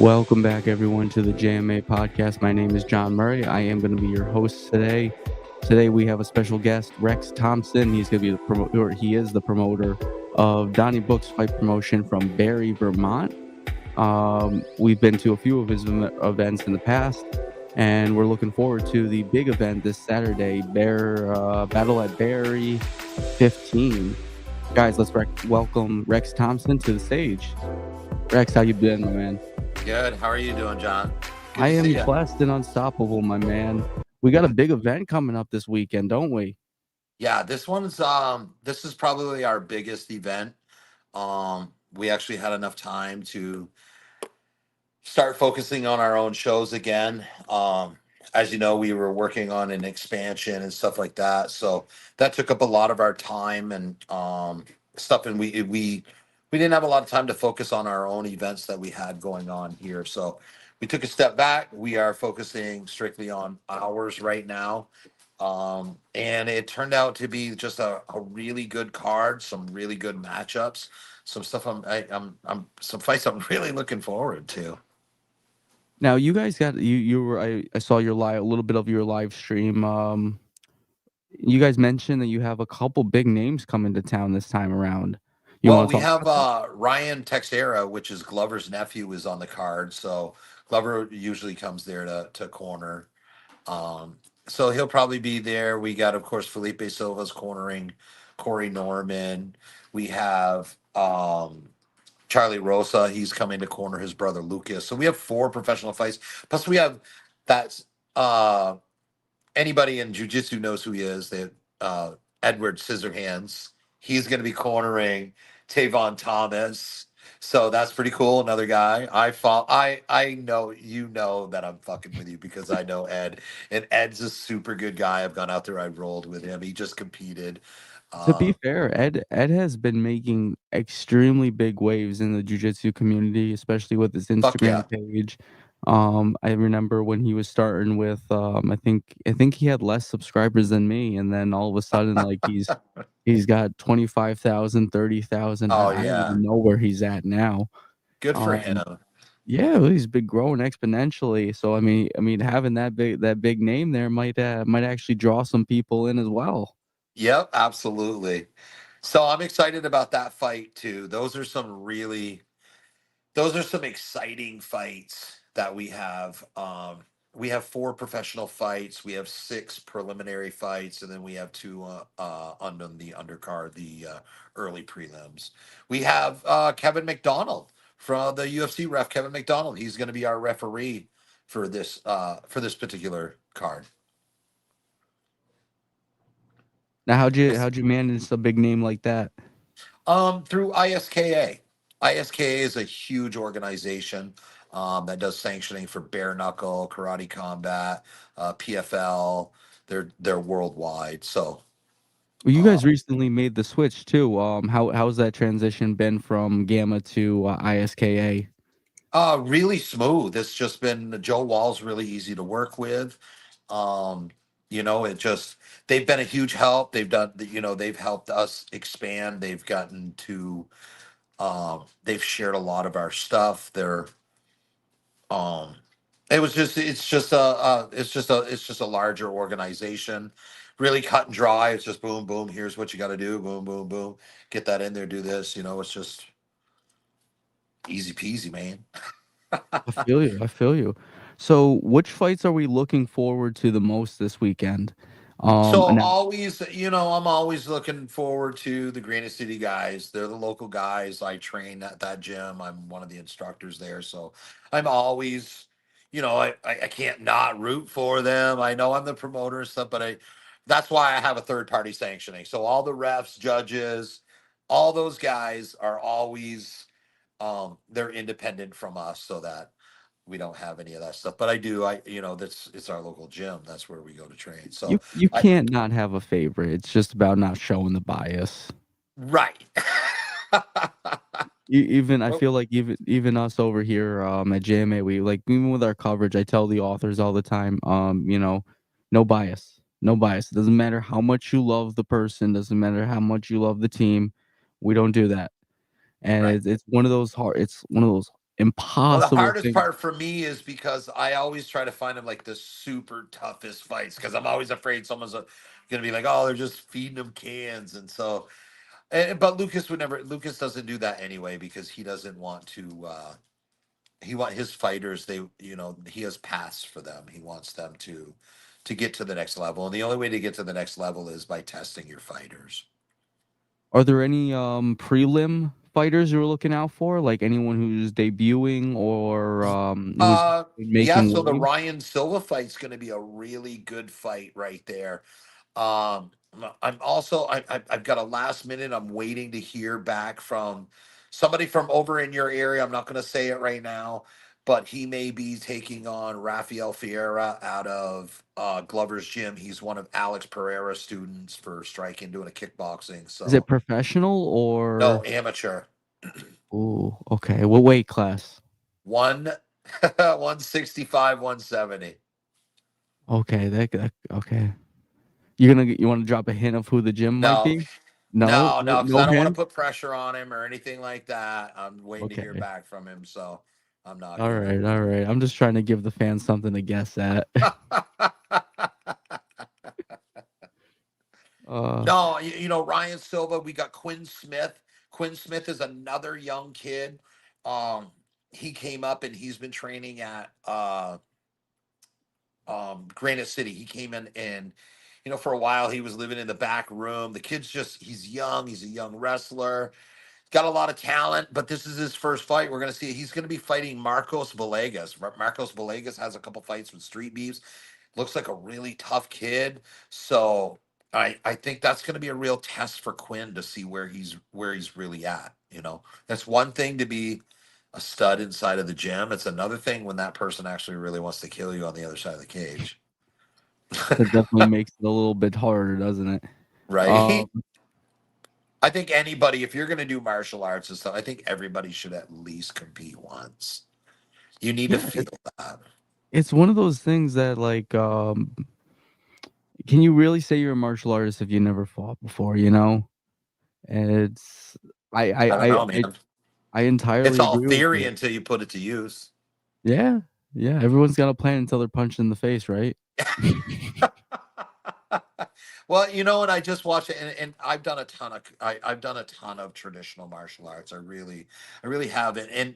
Welcome back, everyone, to the JMA Podcast. My name is Jmurray. I am going to be your host today. Today we have a special guest, Rex Thompson. He's going to be the promoter. He is the promoter of Donny Brooke's Fight Promotion from Barre, Vermont. We've been to a few of his events in the past, and we're looking forward to the big event this Saturday, Battle at Barre 15. Guys, let's welcome Rex Thompson to the stage. Rex, how you been, my man? Good. How are you doing, John? I am blessed and unstoppable, my man. We got a big event coming up this weekend, don't we? Yeah, this is probably our biggest event. We actually had enough time to start focusing on our own shows again. As you know, we were working on an expansion and stuff like that, so that took up a lot of our time and stuff. And we didn't have a lot of time to focus on our own events that we had going on here. So we took a step back. We are focusing strictly on ours right now. And it turned out to be just a really good card, some really good matchups, some stuff some fights I'm really looking forward to. Now, you guys got I saw your a little bit of your live stream. You guys mentioned that you have a couple big names coming to town this time around. We have Ryan Texera, which is Glover's nephew, is on the card. So Glover usually comes there to corner. So he'll probably be there. We got, of course, Felipe Silva's cornering Corey Norman. We have Charlie Rosa. He's coming to corner his brother Lucas. So we have 4 professional fights. Plus we have anybody in jiu-jitsu knows who he is. They Edward Scissorhands. He's going to be cornering Tavon Thomas. So that's pretty cool. Another guy. I know that I'm fucking with you because I know Ed. And Ed's a super good guy. I've gone out there, I rolled with him. He just competed. To be fair, Ed has been making extremely big waves in the jiu-jitsu community, especially with his Instagram page. I remember when he was starting with I think he had less subscribers than me, and then all of a sudden like he's got 25,000, 30,000. Oh, I don't even know where he's at now. Good for him. Yeah, he's been growing exponentially. So I mean having that big name there might actually draw some people in as well. Yep, absolutely. So I'm excited about that fight too. Those are some exciting fights that we have. We have 4 professional fights. We have 6 preliminary fights, and then we have 2 on the undercard, the early prelims. We have Kevin McDonald from the UFC ref. Kevin McDonald. He's going to be our referee for this particular card. Now, how'd you manage a big name like that? Through ISKA. ISKA is a huge organization that does sanctioning for bare knuckle, karate combat, PFL. They're worldwide. So, well, you guys recently made the switch too. How's that transition been from Gamma to ISKA? Really smooth. It's just been Joe Wall's really easy to work with. They've been a huge help. They've helped us expand. They've gotten to, they've shared a lot of our stuff. It's just a larger organization, really cut and dry. It's just boom, boom. Here's what you got to do. Boom, boom, boom. Get that in there. Do this. It's just easy peasy, man. I feel you. So, which fights are we looking forward to the most this weekend? So Now, always, I'm always looking forward to the Granite City guys. They're the local guys. I train at that gym. I'm one of the instructors there. So I'm always, I can't not root for them. I know I'm the promoter and stuff, but that's why I have a third party sanctioning. So all the refs, judges, all those guys are always they're independent from us so that we don't have any of that stuff. But I do, that's it's our local gym. That's where we go to train. So you I can't not have a favorite. It's just about not showing the bias. right. Even I Well, feel like even us over here at JMA, we like even with our coverage, I tell the authors all the time, no bias, no bias. It doesn't matter how much you love the person, doesn't matter how much you love the team, we don't do that. And right. it's one of those Well, the impossible hardest things. part for me is because I always try to find them like the super toughest fights because I'm always afraid someone's going to be like, oh, they're just feeding them cans. And so, but Lucas doesn't do that anyway because he doesn't want to, he want his fighters, he has paths for them. He wants them to get to the next level. And the only way to get to the next level is by testing your fighters. Are there any prelim fighters you're looking out for? Like anyone who's debuting or who's Yeah, making so the waves? Ryan Silva fight's going to be a really good fight right there. Um, I'm also I've got a last minute. I'm waiting to hear back from somebody from over in your area. I'm not going to say it right now, but he may be taking on Rafael Fiera out of Glover's gym. He's one of Alex Pereira's students for striking, doing a kickboxing. Is it So professional no, or amateur. oh, okay. What weight class? One 165, 170. Okay, that okay. You want to drop a hint of who the gym might No, be? No, no, no, because no I don't want to hint. put pressure on him or anything like that. I'm waiting to hear Okay. back from him, so I'm not All gonna. right, all right. I'm just trying to give the fans something to guess at. uh, No, Ryan Silva. We got Quinn Smith. Quinn Smith is another young kid. Um, he came up and he's been training at Granite City. He came in and for a while he was living in the back room. The kid's he's young. He's a young wrestler. Got a lot of talent, but this is his first fight. We're going to see he's going to be fighting Marcos Villegas. Marcos Villegas has a couple fights with Street Beefs. Looks like a really tough kid. So I think that's going to be a real test for Quinn to see where he's really at. That's one thing to be a stud inside of the gym. It's another thing when that person actually really wants to kill you on the other side of the cage. that definitely makes it a little bit harder, doesn't it? Um, Right? I think anybody, if you're going to do martial arts and stuff, I think everybody should at least compete once. You need to yeah, feel that. it's one of those things that like can you really say you're a martial artist if you never fought before, you know? And it's I I I don't I know, I, man. I It's entirely all agree with theory you. until you put it to use. Yeah. Yeah, everyone's got a plan until they're punched in the face, right? Well, and I just watched it, and I've done a ton of traditional martial arts. I really have it, and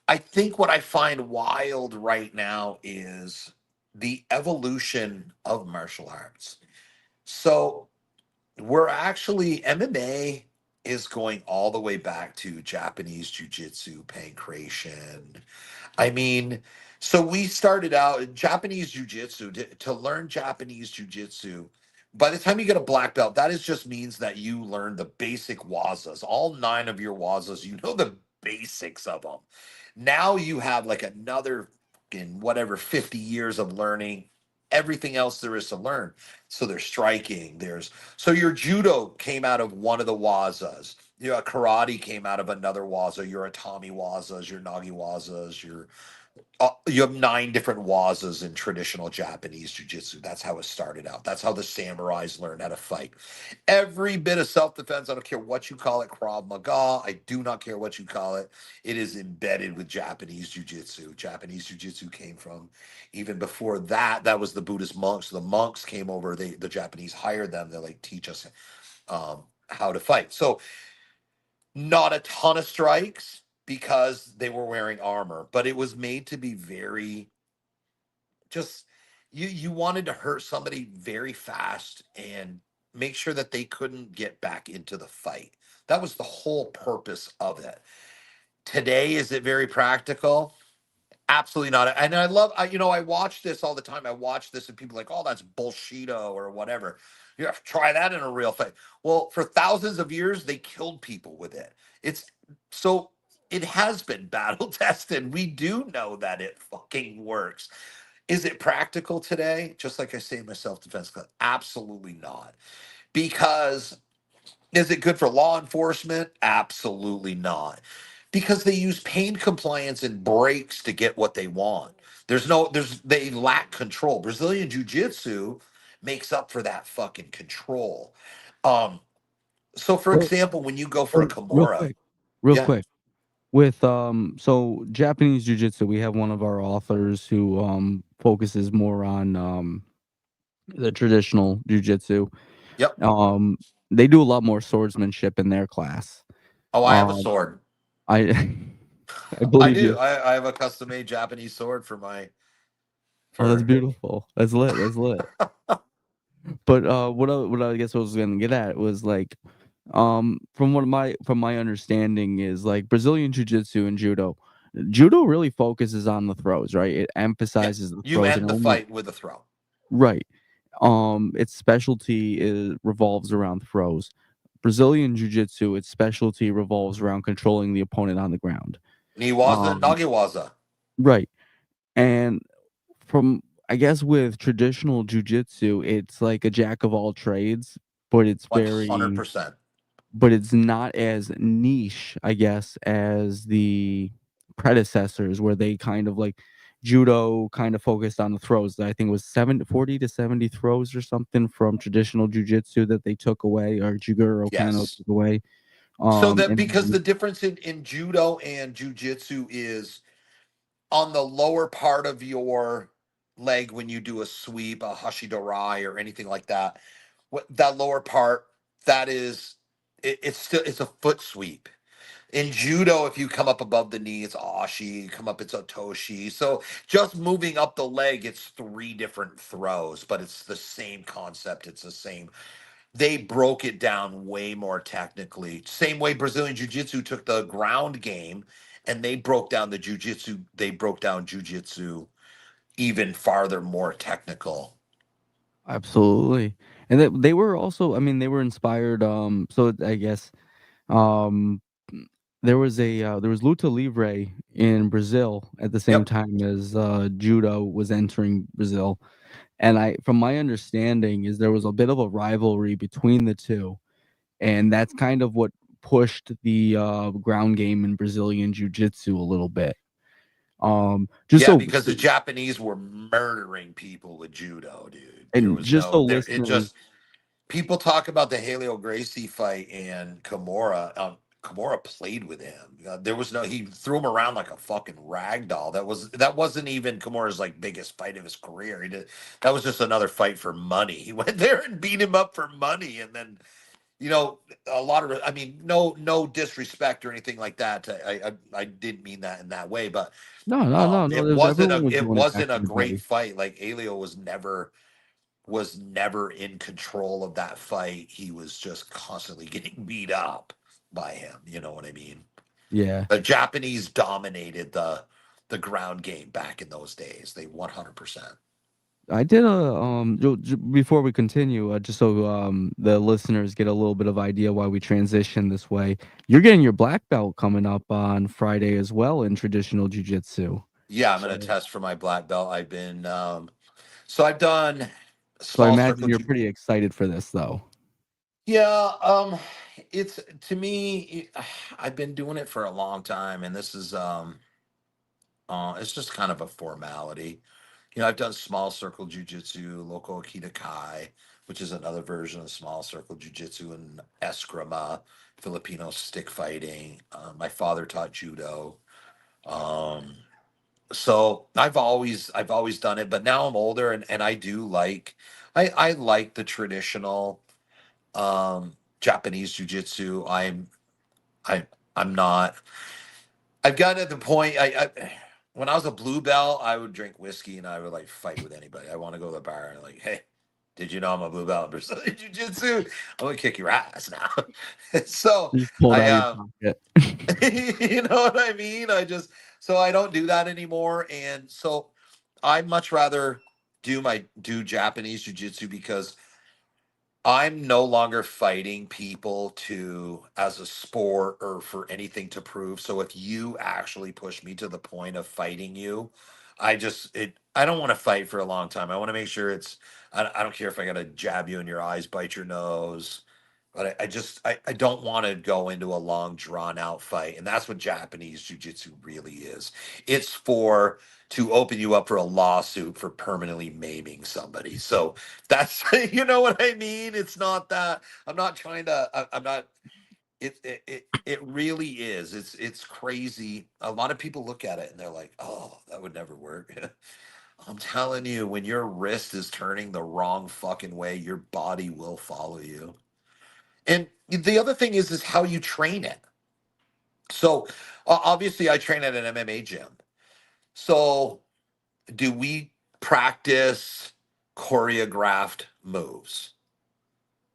I think what I find wild right now is the evolution of martial arts. So we're actually MMA is going all the way back to Japanese jiu-jitsu, pankration. I mean, so we started out in Japanese jiu-jitsu to learn Japanese jiu-jitsu. By the time you get a black belt, that is just means that you learn the basic wazas, all nine of your wazas. You know the basics of them. Now you have like another in whatever 50 years of learning everything else there is to learn. So there's striking. So your judo came out of one of the wazas. Karate came out of another waza. Your Atami wazas, your Nagi wazas, you have nine different wazas in traditional Japanese jiu-jitsu. That's how it started out. That's how the samurais learned how to fight. Every bit of self-defense, I don't care what you call it, Krav Maga, I do not care what you call it. It is embedded with Japanese jiu-jitsu. Japanese jiu-jitsu came from even before that. That was the Buddhist monks. The monks came over. The Japanese hired them to like teach us how to fight. So not a ton of strikes because they were wearing armor, but it was made to be very just you wanted to hurt somebody very fast and make sure that they couldn't get back into the fight. That was the whole purpose of it. Today, is it very practical? Absolutely not. And I watch this all the time. I watch this and people are like, oh, that's bullshito or whatever. You have to try that in a real fight. Well, for thousands of years, they killed people with it. It's so it has been battle tested. We do know that it fucking works. Is it practical today? Just like I say in my self-defense class, absolutely not. Because is it good for law enforcement? Absolutely not. Because they use pain compliance and breaks to get what they want. They lack control. Brazilian Jiu-Jitsu makes up for that fucking control. Um, so for Well, example, when you go for a well, real Kimura, quick, real yeah. quick. With so Japanese jiu-jitsu, we have one of our authors who focuses more on the traditional jiu-jitsu. Yep. Um, they do a lot more swordsmanship in their class. Oh, I have a Um, sword. I I I believe do. you. I have a custom made Japanese sword Oh, that's for beautiful. That's lit. That's lit. But what I guess I was gonna get at was like, from my understanding is like Brazilian jiu-jitsu and judo. Judo really focuses on the throws, right? It yeah. emphasizes the You throws and end the only fight with a throw. right. Its specialty revolves around throws. Brazilian jiu-jitsu, its specialty revolves around controlling the opponent on the ground. Niwaza, Um, Nagiwaza. right. And from I guess with traditional jujitsu, it's like a jack of all trades, but it's very 100%. but it's not as niche, I guess, as the predecessors where they kind of like judo kind of focused on the throws. I think it was 40 to 70 throws or something from traditional jujitsu that they took away or Jigoro Kano Yes. took away. So that And because the difference in judo and jujitsu is on the lower part of your leg when you do a sweep, a hashidorai, or anything like that. What that lower part, that is, it's a foot sweep. In judo, if you come up above the knee, it's ashi. Come up, it's otoshi. So just moving up the leg, it's three different throws, but it's the same concept. It's the same. They broke it down way more technically. Same way Brazilian Jiu-Jitsu took the ground game and they broke down the Jiu-Jitsu, they broke down Jiu-Jitsu even farther, more technical. absolutely. And they were also, I mean, they were inspired. So I guess Um, there was luta livre in Brazil at the same Yep. time as judo was entering Brazil, and from my understanding, is there was a bit of a rivalry between the two, and that's kind of what pushed the ground game in Brazilian jiu-jitsu a little bit. Just Yeah, so, because the Japanese were murdering people with judo, dude. There and was just so no there. It listeners, just people talk about the Helio Gracie fight and Kimura. Kimura played with him. There was no. He threw him around like a fucking rag doll. That wasn't even Kimura's like biggest fight of his career. He did. That was just another fight for money. He went there and beat him up for money, and then a lot of. I mean, no disrespect or anything like that. I didn't mean that in that way, but no, there's everyone was it doing it back wasn't a in the great day. fight. Like Elio was never in control of that fight. He was just constantly getting beat up by him. You know what I mean? Yeah. The Japanese dominated the ground game back in those days. They 100%. I did a before we continue, just so the listeners get a little bit of idea why we transition this way. You're getting your black belt coming up on Friday as well in traditional jiu-jitsu. Yeah, I'm gonna So test for my black belt. So I've done so I small imagine circle. you're pretty excited for this though. Yeah, it's to me. I've been doing it for a long time, and this is it's just kind of a formality. I've done small circle jujitsu, local akita kai, which is another version of small circle jujitsu, and eskrima, Filipino stick fighting. My father taught judo, um, so I've always done it. But now I'm older, and I do like I like the traditional Japanese jujitsu. I I'm not. I've gotten to the point. when I was a blue belt, I would drink whiskey and I would like fight with anybody. I want to go to the bar and like, hey, did you know I'm a blue belt in Brazilian Jiu-Jitsu? I'm gonna kick your ass now. So You just pulled out I, your pocket. you know what I mean? So I don't do that anymore, and so I'd much rather do Japanese Jiu-Jitsu because I'm no longer fighting people to as a sport or for anything to prove. So if you actually push me to the point of fighting you, I don't want to fight for a long time. I want to make sure I don't care if I got to jab you in your eyes, bite your nose, but I don't want to go into a long drawn out fight. And that's what Japanese jiu-jitsu really is. It's for to open you up for a lawsuit for permanently maiming somebody. So that's you know what I mean? It's not that I'm not trying to I'm not it really is. It's crazy. A lot of people look at it and they're like, "Oh, that would never work." I'm telling you, when your wrist is turning the wrong fucking way, your body will follow you. And the other thing is how you train it. So obviously, I train at an MMA gym. So do we practice choreographed moves?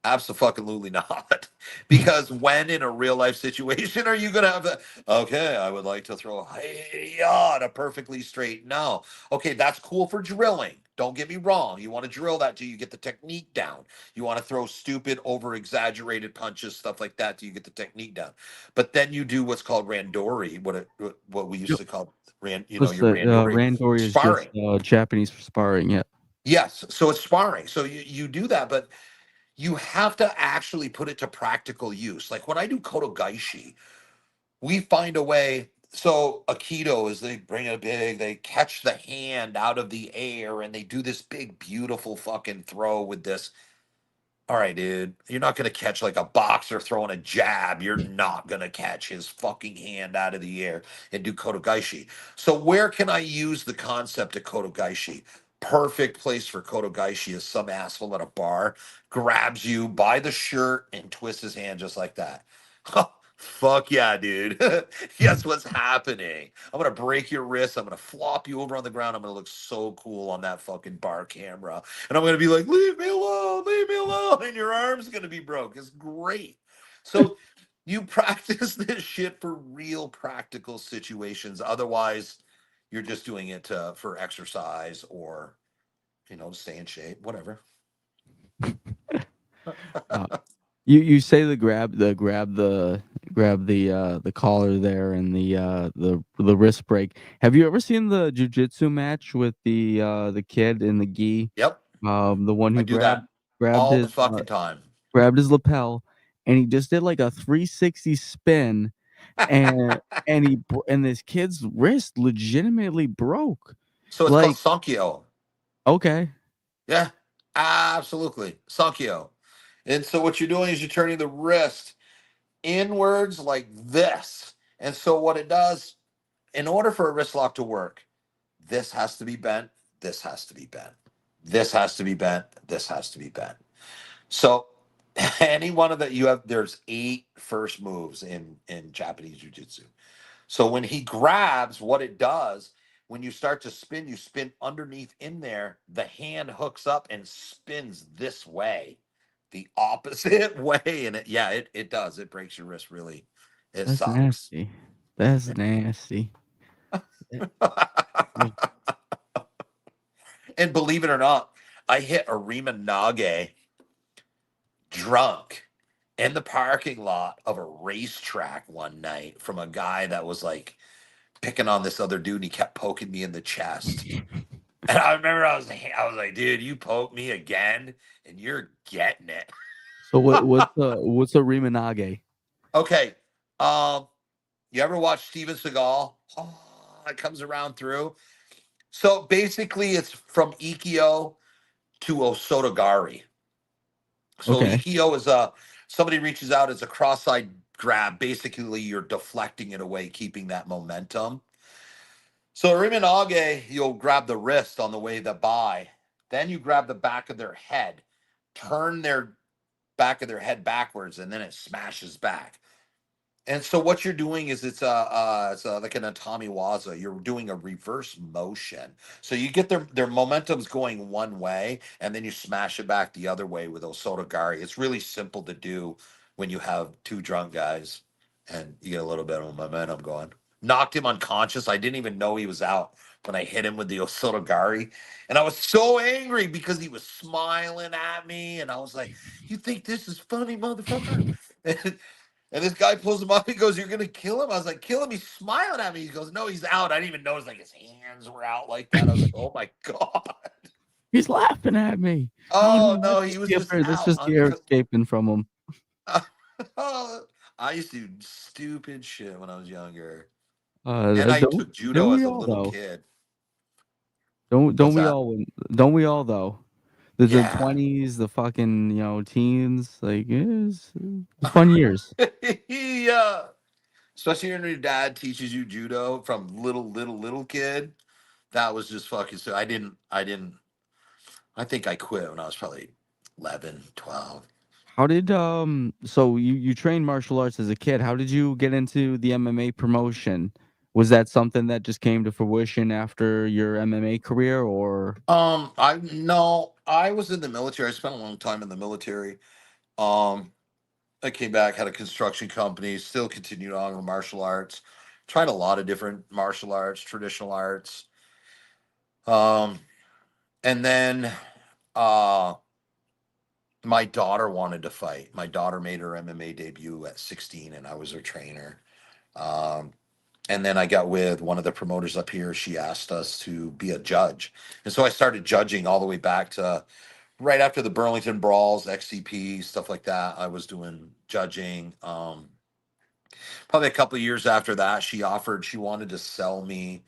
Absolutely not. Because when in a real life situation are you going to have the, okay, I would like to throw a perfectly straight. No. Okay, that's cool for drilling. Don't get me wrong. You want to drill that till you get the technique down. You want to throw stupid, over exaggerated punches, stuff like that till you get the technique down. But then you do what's called randori, what we used Yep. to call What's your the randori Randori is just sparring. Japanese for sparring. Yeah. Yes. So it's sparring. So you do that, but you have to actually put it to practical use. Like when I do Kotogaishi, we find a way. So Aikido is they bring it big, they catch the hand out of the air and they do this big, beautiful fucking throw with this. All right, dude, you're not going to catch like a boxer throwing a jab. You're not going to catch his fucking hand out of the air and do Kotogaishi. So, where can I use the concept of Kotogaishi? Perfect place for Kotogaishi is some asshole at a bar grabs you by the shirt and twists his hand just like that. Fuck yeah, dude. Guess what's happening? I'm going to break your wrist. I'm going to flop you over on the ground. I'm going to look so cool on that fucking bar camera. And I'm going to be like, leave me alone. And your arm's going to be broke. It's great. So you practice this shit for real practical situations. Otherwise, you're just doing it for exercise or, stay in shape, whatever. Uh, you say the collar there and the wrist break. Have you ever seen the jujitsu match with the kid in the gi? Yep. The one I who do that grabbed all the his fucking time. lapel, and he just did like a 360 spin, and and this kid's wrist legitimately broke. So it's called Like, Sankyo. okay, Yeah, absolutely. Sankyo. And so what you're doing is you're turning the wrist inwards like this. And so what it does, in order for a wrist lock to work, this has to be bent, this has to be bent, this has to be bent, this has to be bent. So any one of that there's 8 first moves in Japanese jiu-jitsu. So when he grabs, what it does, when you start to spin, you spin underneath in there, the hand hooks up and spins this way, the opposite way. And it does. It breaks your wrist really. It that's sucks. nasty. That's nasty. Yeah. And believe it or not, I hit a Rima Nage drunk in the parking lot of a racetrack one night from a guy that was like picking on this other dude and he kept poking me in the chest. And I remember I was like, dude, you poke me again and you're getting it. So what's a Rimanage? Okay. Um, you ever watch Steven Seagal? Oh, it comes around through. So basically it's from Ikkyo to Osotogari. So Okay. Ikkyo is somebody reaches out, it's a cross-side grab. Basically, you're deflecting it away, keeping that momentum. So Rimanage, you'll grab the wrist on the way the by. Then you grab the back of their head, turn their back of their head backwards, and then it smashes back. And so what you're doing is it's like an atami waza. You're doing a reverse motion. So you get their momentum's going one way, and then you smash it back the other way with osotogari. It's really simple to do when you have two drunk guys, and you get a little bit of momentum going. Knocked him unconscious. I didn't even know he was out when I hit him with the osotogari, and I was so angry because he was smiling at me, and I was like, "You think this is funny, motherfucker?" And this guy pulls him up. He goes, "You're gonna kill him?" I was like, "Kill him?" He's smiling at me. He goes, "No, he's out." I didn't even notice like his hands were out like that. I was like, "Oh my god!" He's laughing at me. Oh Oh no, no, he was just that's out. just the air escaping from him. I used to do stupid shit when I was younger, Uh, and I don't took don't judo we as a all little though? kid. Don't What's we that? all? Don't we all though? The Yeah. 20s, the fucking teens, like it's fun years. Yeah. Especially when your dad teaches you judo from little kid. That was just fucking so I think I quit when I was probably 11, 12. How did so you trained martial arts as a kid. How did you get into the MMA promotion? Was that something that just came to fruition after your MMA career or I no, I was in the military. I spent a long time in the military. Um, I came back, had a construction company, still continued on with martial arts, tried a lot of different martial arts, traditional arts. Um, and then uh my daughter wanted to fight. My daughter made her MMA debut at 16 and I was her trainer. Um, and then I got with one of the promoters up here. She asked us to be a judge. And so I started judging all the way back to right after the Burlington Brawls, XCP, stuff like that. I was doing judging. Probably a couple of years after that, she wanted to sell me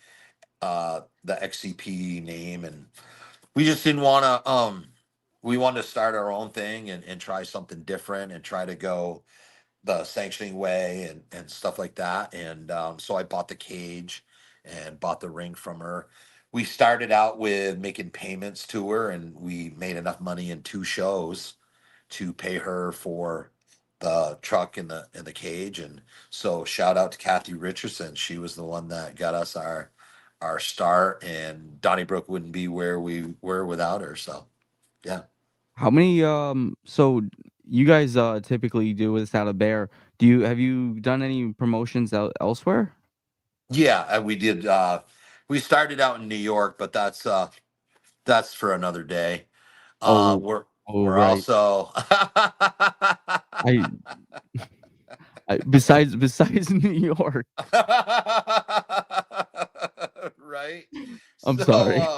the XCP name. And we just didn't want to, we wanted to start our own thing and try something different and try to go the sanctioning way and stuff like that. And so I bought the cage and bought the ring from her. We started out with making payments to her, and we made enough money in two shows to pay her for the truck and the cage. And so shout out to Kathy Richardson. She was the one that got us our start, and Donny Brooke wouldn't be where we were without her. So yeah. how many so you guys typically do this out of Bear. Do you have you done any promotions elsewhere? Yeah, we did. We started out in New York, but that's for another day. Oh, We're oh we're right. also I, besides New York. right. I'm So sorry.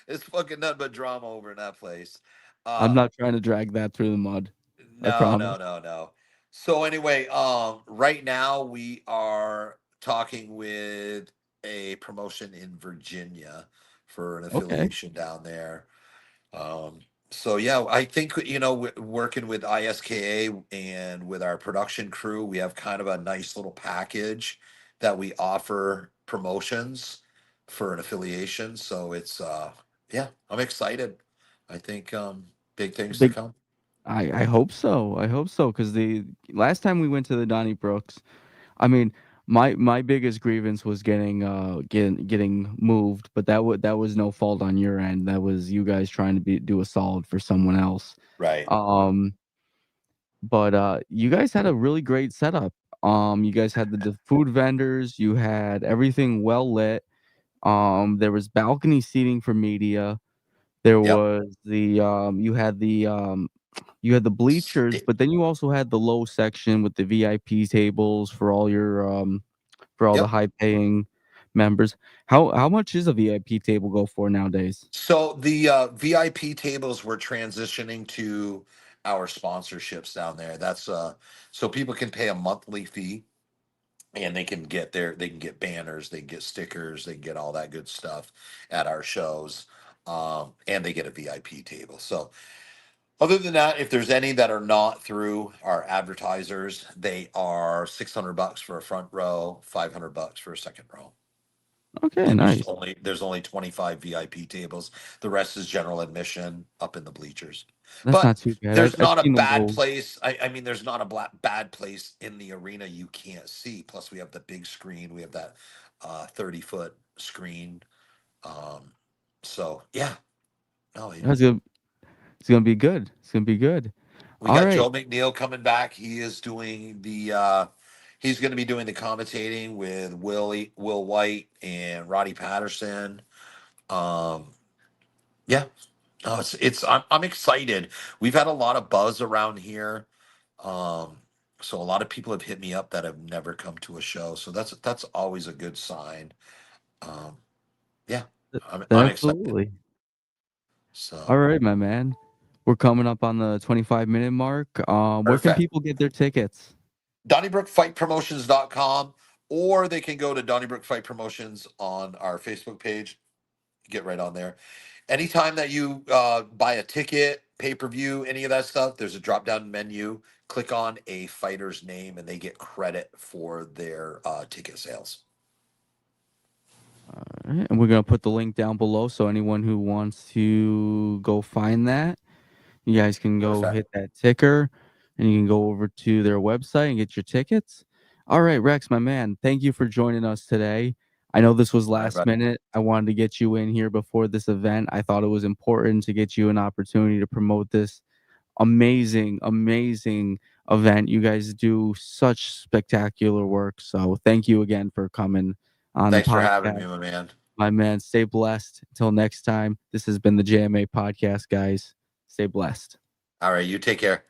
it's fucking nothing but drama over in that place. I'm Uh, not trying to drag that through the mud. I no, promise. no, no, no. So anyway, right now we are talking with a promotion in Virginia for an Okay. affiliation down there. Um, so yeah, I think working with ISKA and with our production crew, we have kind of a nice little package that we offer promotions for an affiliation. So it's yeah, I'm excited. I think big things to Big come. I hope so. I hope so because the last time we went to the Donny Brooks, I mean, my biggest grievance was getting moved, but that was no fault on your end. That was you guys trying to do a solid for someone else. Right. Um, but you guys had a really great setup. You guys had the food vendors, you had everything well lit. There was balcony seating for media. There Yep. was you had the bleachers, Sti- but then you also had the low section with the VIP tables for all the Yep. high paying members. How much is a VIP table go for nowadays? So the VIP tables we're transitioning to our sponsorships down there. That's so people can pay a monthly fee and they can get banners, they can get stickers, they can get all that good stuff at our shows. And they get a VIP table. So other than that, if there's any that are not through our advertisers, they are $600 for a front row, $500 for a second row. Okay, And nice. there's only 25 VIP tables. The rest is general admission up in the bleachers. That's But not too bad. there's I've not a seen them bad go. place. I mean, there's not a bad place in the arena you can't see. Plus, we have the big screen. We have that 30-foot screen. Um, so yeah, no, That's gonna, it's gonna be good. It's gonna be good. we All got right. Joe McNeil coming back. He is doing the he's going to be doing the commentating with Will White and Roddy Patterson. Um, yeah, no, I'm excited. We've had a lot of buzz around here. Um, so a lot of people have hit me up that have never come to a show. So that's always a good sign. Um, yeah, I'm excited. Absolutely. All So right, my man. We're coming up on the 25-minute mark. Where can perfect. people get their tickets? DonnyBrookeFightPromotions.com, or they can go to Donny Brooke Fight Promotions on our Facebook page. Get right on there. Anytime that you buy a ticket, pay-per-view, any of that stuff, there's a drop-down menu. Click on a fighter's name, and they get credit for their ticket sales. All right, and we're gonna put the link down below, so anyone who wants to go find that, you guys can go Perfect. hit that ticker, and you can go over to their website and get your tickets. All right, Rex, my man, thank you for joining us today. I know this was All right, last bud. minute. I wanted to get you in here before this event. I thought it was important to get you an opportunity to promote this amazing event. You guys do such spectacular work. So thank you again for coming on the Thanks for having me, podcast. my man. My man, stay blessed. Until next time, this has been the JMA Podcast, guys. Stay blessed. All right, you take care.